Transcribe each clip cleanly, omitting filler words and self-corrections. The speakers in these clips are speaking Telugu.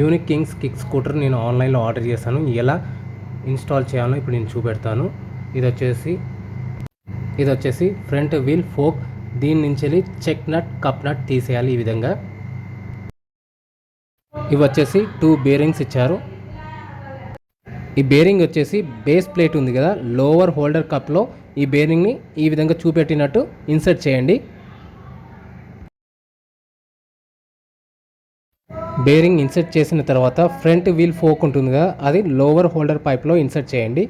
యూనిక్ కింగ్స్ కిక్ స్కూటర్ నేను ఆన్లైన్లో ఆర్డర్ చేశాను. ఎలా ఇన్స్టాల్ చేయాలో ఇప్పుడు నేను చూపెడతాను. ఇది వచ్చేసి ఫ్రంట్ వీల్ ఫోక్. దీని నుంచి చెక్ నట్ కప్ నట్ తీసేయాలి. ఈ విధంగా ఇవి వచ్చేసి 2 బేరింగ్స్ ఇచ్చారు. ఈ బేరింగ్ వచ్చేసి బేస్ ప్లేట్ ఉంది కదా, లోవర్ హోల్డర్ కప్లో ఈ బేరింగ్ని ఈ విధంగా చూపెట్టినట్టు ఇన్సర్ట్ చేయండి. బేరింగ్ ఇన్సర్ట్ చేసిన తర్వాత ఫ్రంట్ వీల్ ఫోక్ ఉంటుంది కదా, అది లోవర్ హోల్డర్ పైప్లో ఇన్సర్ట్ చేయండి.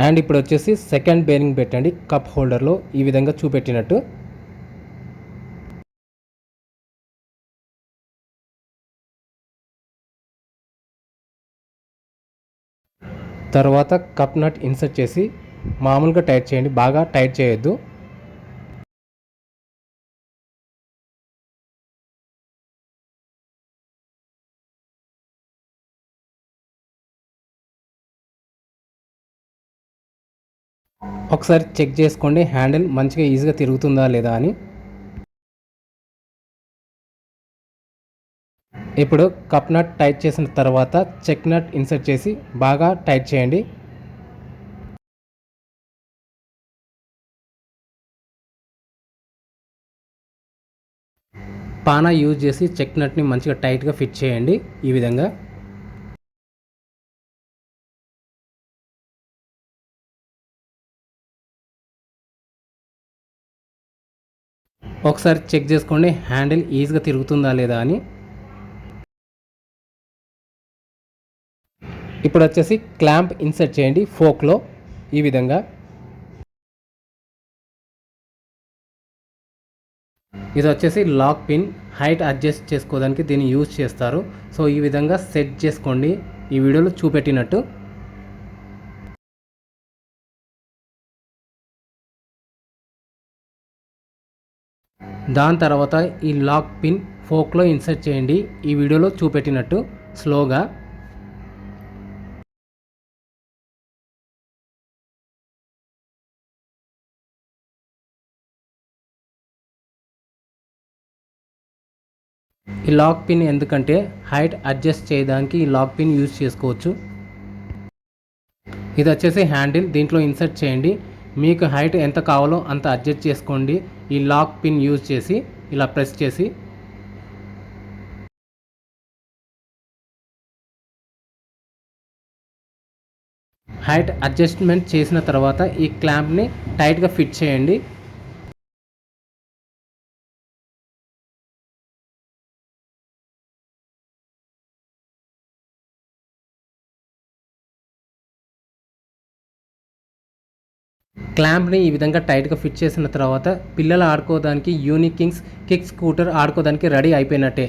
అండ్ ఇప్పుడు వచ్చేసి సెకండ్ బేరింగ్ పెట్టండి కప్ హోల్డర్లో ఈ విధంగా చూపెట్టినట్టు. తర్వాత కప్ నట్ ఇన్సర్ట్ చేసి మామూలుగా టైట్ చేయండి, బాగా టైట్ చేయొద్దు. ఒకసారి చెక్ చేసుకోండి హ్యాండిల్ మంచిగా ఈజీగా తిరుగుతుందా లేదా అని. ఇప్పుడు కప్ నట్ టైట్ చేసిన తర్వాత చెక్ నట్ ఇన్సర్ట్ చేసి బాగా టైట్ చేయండి. పానా యూజ్ చేసి చెక్ నట్ని మంచిగా టైట్గా ఫిట్ చేయండి ఈ విధంగా. ఒకసారి చెక్ చేసుకోండి హ్యాండిల్ ఈజీగా తిరుగుతుందా లేదా అని. ఇప్పుడు వచ్చేసి క్లాంప్ ఇన్సర్ట్ చేయండి ఫోక్లో ఈ విధంగా. ఇది వచ్చేసి లాక్ పిన్, హైట్ అడ్జస్ట్ చేసుకోవడానికి దీన్ని యూజ్ చేస్తారు. సో ఈ విధంగా సెట్ చేసుకోండి ఈ వీడియోలో చూపెట్టినట్టు. దాని తర్వాత ఈ లాక్ పిన్ ఫోక్లో ఇన్సర్ట్ చేయండి ఈ వీడియోలో చూపెట్టినట్టు స్లోగా. ఈ లాక్ పిన్ ఎందుకంటే హైట్ అడ్జస్ట్ చేయడానికి ఈ లాక్ పిన్ యూజ్ చేసుకోవచ్చు. ఇది వచ్చేసి హ్యాండిల్, దీంట్లో ఇన్సర్ట్ చేయండి. మీకు హైట్ ఎంత కావాలో అంత అడ్జస్ట్ చేసుకోండి ఈ లాక్ పిన్ యూజ్ చేసి. ఇలా ప్రెస్ చేసి హైట్ అడ్జస్ట్మెంట్ చేసిన తర్వాత ఈ క్లాంప్ని టైట్గా ఫిట్ చేయండి. క్లాంప్ని ఈ విధంగా టైట్గా ఫిట్ చేసిన తర్వాత పిల్లలు ఆడుకోవడానికి యూనిక్ కింగ్స్ కిక్ స్కూటర్ ఆడుకోవడానికి రెడీ అయిపోయినట్టే.